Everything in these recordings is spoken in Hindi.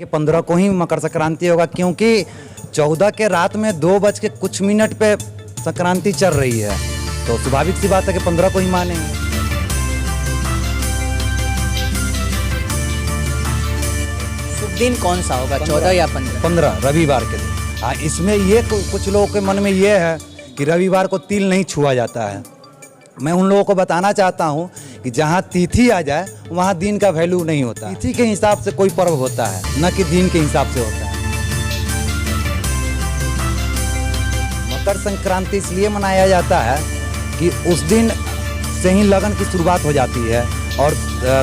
कि 15 को ही मकर संक्रांति होगा, क्योंकि 14 के रात में 2 बज के कुछ मिनट पे संक्रांति चल रही है, तो स्वाभाविक सी बात है कि 15 को ही मानेंगे। शुभ दिन कौन सा होगा, 14 या 15? 15 रविवार के दिन। हाँ, इसमें ये कुछ लोगों के मन में ये है कि रविवार को तिल नहीं छुआ जाता है। मैं उन लोगों को बताना चाहता हूँ कि जहाँ तिथि आ जाए वहाँ दिन का वैल्यू नहीं होता। तिथि के हिसाब से कोई पर्व होता है, न कि दिन के हिसाब से होता है। मकर संक्रांति इसलिए मनाया जाता है कि उस दिन से ही लगन की शुरुआत हो जाती है और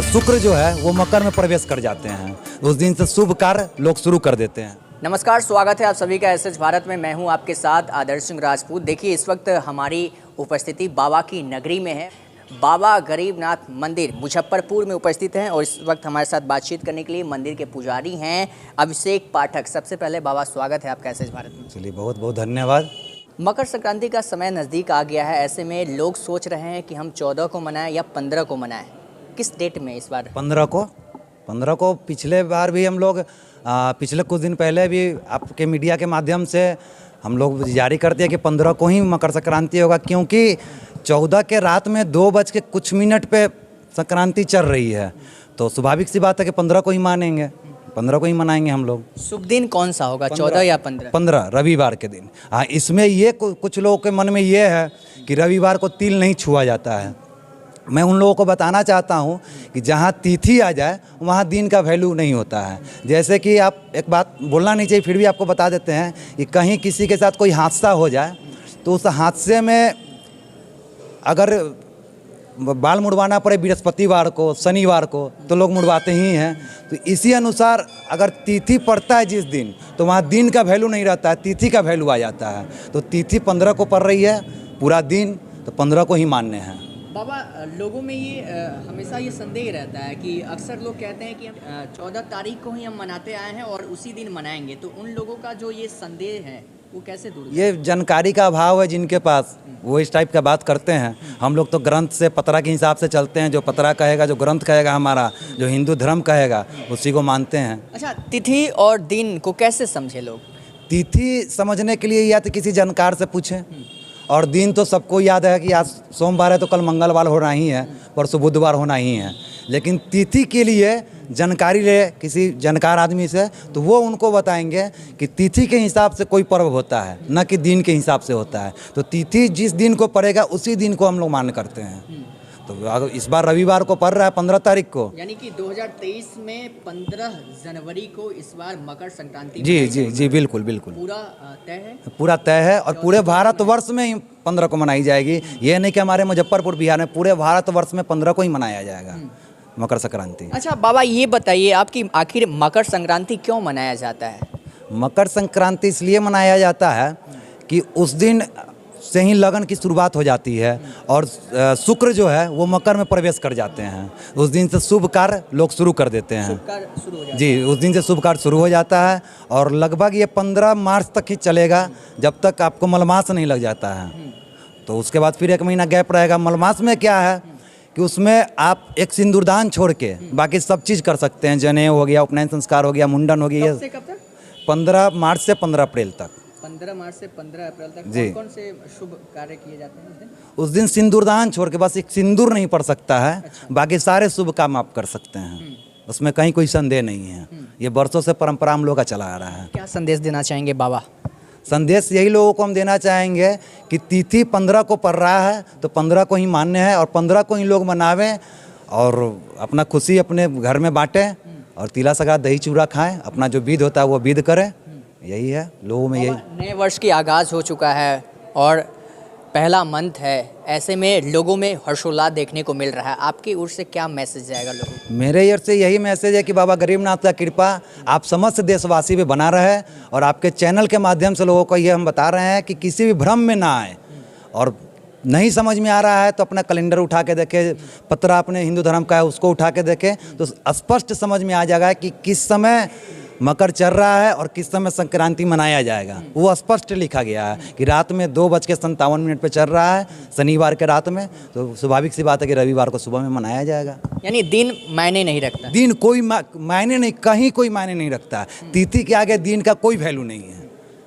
शुक्र जो है वो मकर में प्रवेश कर जाते हैं। उस दिन से शुभ कार्य लोग शुरू कर देते हैं। नमस्कार, स्वागत है आप सभी का एसएच भारत में। मैं हूं आपके साथ आदर्श सिंह राजपूत। देखिए, इस वक्त हमारी उपस्थिति बाबा की नगरी में है। बाबा गरीबनाथ मंदिर मुजफ्फरपुर में उपस्थित हैं और इस वक्त हमारे साथ बातचीत करने के लिए मंदिर के पुजारी हैं अभिषेक पाठक। सबसे पहले बाबा, स्वागत है आपका एसएच भारत में। चलिए, बहुत बहुत धन्यवाद। मकर संक्रांति का समय नज़दीक आ गया है, ऐसे में लोग सोच रहे हैं कि हम 14 को मनाएं या 15 को मनाएं। किस डेट में इस बार? 15 को पिछले बार भी हम लोग पिछले कुछ दिन पहले भी आपके मीडिया के माध्यम से हम लोग जारी करते हैं कि 15 को ही मकर संक्रांति होगा, क्योंकि 14 के रात में 2 बज के कुछ मिनट पे संक्रांति चल रही है, तो स्वाभाविक सी बात है कि 15 को ही मानेंगे, 15 को ही मनाएंगे हम लोग। शुभ दिन कौन सा होगा, 14 या 15? 15 रविवार के दिन। हाँ, इसमें ये कुछ लोगों के मन में ये है कि रविवार को तिल नहीं छुआ जाता है। मैं उन लोगों को बताना चाहता हूँ कि जहाँ तिथि आ जाए वहाँ दिन का वैल्यू नहीं होता है। जैसे कि आप एक बात बोलना नहीं चाहिए, फिर भी आपको बता देते हैं कि कहीं किसी के साथ कोई हादसा हो जाए तो उस हादसे में अगर बाल मुड़वाना पड़े बृहस्पतिवार को, शनिवार को, तो लोग मुड़वाते ही हैं। तो इसी अनुसार अगर तिथि पड़ता है जिस दिन, तो वहाँ दिन का वैल्यू नहीं रहता है, तिथि का वैल्यू आ जाता है। तो तिथि 15 को पड़ रही है पूरा दिन, तो 15 को ही मानने हैं। बाबा, लोगों में ये हमेशा ये संदेह रहता है कि अक्सर लोग कहते हैं कि हम 14 तारीख को ही हम मनाते आए हैं और उसी दिन मनाएंगे, तो उन लोगों का जो ये संदेह है वो कैसे दूर? ये जानकारी का अभाव है जिनके पास, वो इस टाइप का बात करते हैं। हम लोग तो ग्रंथ से, पतरा के हिसाब से चलते हैं। जो पतरा कहेगा, जो ग्रंथ कहेगा, हमारा जो हिंदू धर्म कहेगा, उसी को मानते हैं। अच्छा, तिथि और दिन को कैसे समझे लोग? तिथि समझने के लिए या तो किसी जानकार से पूछें, और दिन तो सबको याद है कि आज सोमवार है तो कल मंगलवार होना ही है, परसों बुधवार होना ही है। लेकिन तिथि के लिए जानकारी ले किसी जानकार आदमी से, तो वो उनको बताएंगे कि तिथि के हिसाब से कोई पर्व होता है, न कि दिन के हिसाब से होता है। तो तिथि जिस दिन को पड़ेगा उसी दिन को हम लोग मान करते हैं। तो अगर इस बार रविवार को पड़ रहा है 15 तारीख को, यानी कि 2023 में 15 जनवरी को इस बार मकर संक्रांति। जी जी जी, बिल्कुल बिल्कुल पूरा तय है, पूरा तय है। और पूरे भारतवर्ष में ही 15 को मनाई जाएगी। ये नहीं कि हमारे मुजफ्फरपुर बिहार में, पूरे भारतवर्ष में 15 को ही मनाया जाएगा मकर संक्रांति। अच्छा बाबा, ये बताइए आपकी आखिर मकर संक्रांति क्यों मनाया जाता है? मकर संक्रांति इसलिए मनाया जाता है कि उस दिन से ही लगन की शुरुआत हो जाती है और शुक्र जो है वो मकर में प्रवेश कर जाते हैं। उस दिन से शुभ कार्य लोग शुरू कर देते हैं। शुभ कार्य शुरू हो जाता है। जी, उस दिन से शुभ कार्य शुरू हो जाता है और लगभग ये 15 मार्च तक ही चलेगा, जब तक आपको मलमास नहीं लग जाता है। तो उसके बाद फिर 1 महीना गैप रहेगा। मलमास में क्या है कि उसमें आप एक सिंदूरदान छोड़ के बाकी सब चीज़ कर सकते हैं। जनेऊ हो गया, उपनयन संस्कार हो गया, मुंडन हो गया। कब से कब तक? 15 मार्च से 15 अप्रैल तक। 15 मार्च से 15 अप्रैल तक जी। कौन से शुभ कार्य किए जाते हैं उस दिन? उस दिन सिंदूरदान छोड़ के बस एक सिंदूर नहीं पड़ सकता है। अच्छा। बाकी सारे शुभ काम आप कर सकते हैं, उसमें कहीं कोई संदेह नहीं है। ये वर्षों से परंपरा हम लोग का चला आ रहा है। क्या संदेश देना चाहेंगे बाबा? संदेश यही लोगों को हम देना चाहेंगे कि तिथि 15 को पड़ रहा है तो 15 को ही मान्य है और 15 को ही लोग मनावें और अपना खुशी अपने घर में बांटें और तिला सगात दही चूड़ा खाएं। अपना जो विध होता है वो विध करें। यही है लोगों में। यही नए वर्ष की आगाज़ हो चुका है और पहला मंथ है, ऐसे में लोगों में हर्षोल्लास देखने को मिल रहा है। आपकी ओर से क्या मैसेज जाएगा लोगों को? मेरे ओर से यही मैसेज है कि बाबा गरीबनाथ का कृपा आप समस्त देशवासी पे बना रहे और आपके चैनल के माध्यम से लोगों को ये हम बता रहे हैं कि किसी भी भ्रम में ना आए। और नहीं समझ में आ रहा है तो अपना कैलेंडर उठा के देखें, पतरा अपने हिंदू धर्म का है उसको उठा के देखें, तो स्पष्ट समझ में आ जाएगा कि किस समय मकर चल रहा है और किस समय संक्रांति मनाया जाएगा, वो स्पष्ट लिखा गया है कि रात में 2:57 पे चल रहा है शनिवार के रात में, तो स्वाभाविक सी बात है कि रविवार को सुबह में मनाया जाएगा। यानी दिन मायने नहीं रखता। दिन कोई मायने नहीं, कहीं कोई मायने नहीं रखता। तिथि के आगे दिन का कोई वैल्यू नहीं है।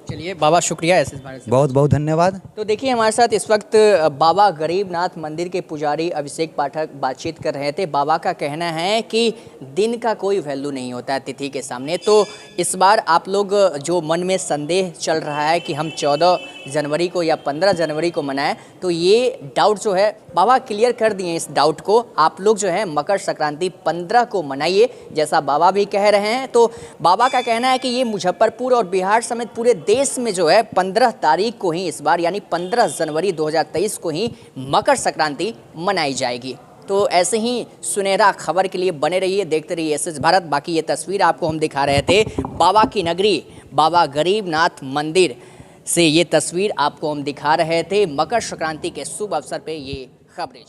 चलिए बाबा, शुक्रिया एसएस भारत से। बहुत बहुत धन्यवाद। तो देखिए हमारे साथ इस वक्त बाबा गरीबनाथ मंदिर के पुजारी अभिषेक पाठक बातचीत कर रहे थे। बाबा का कहना है कि दिन का कोई वैल्यू नहीं होता है तिथि के सामने। तो इस बार आप लोग जो मन में संदेह चल रहा है कि हम 14 जनवरी को या 15 जनवरी को मनाएं, तो ये डाउट जो है बाबा क्लियर कर दिए इस डाउट को। आप लोग जो है मकर संक्रांति 15 को मनाइए, जैसा बाबा भी कह रहे हैं। तो बाबा का कहना है कि ये मुजफ्फरपुर और बिहार समेत पूरे देश में जो है 15 तारीख को ही इस बार यानी 15 जनवरी 2023 को ही मकर संक्रांति मनाई जाएगी। तो ऐसे ही सुनहरा खबर के लिए बने रहिए, देखते रहिए एसएस भारत। बाकी ये तस्वीर आपको हम दिखा रहे थे बाबा की नगरी बाबा गरीबनाथ मंदिर से, ये तस्वीर आपको हम दिखा रहे थे मकर संक्रांति के शुभ अवसर पे ये खबरें।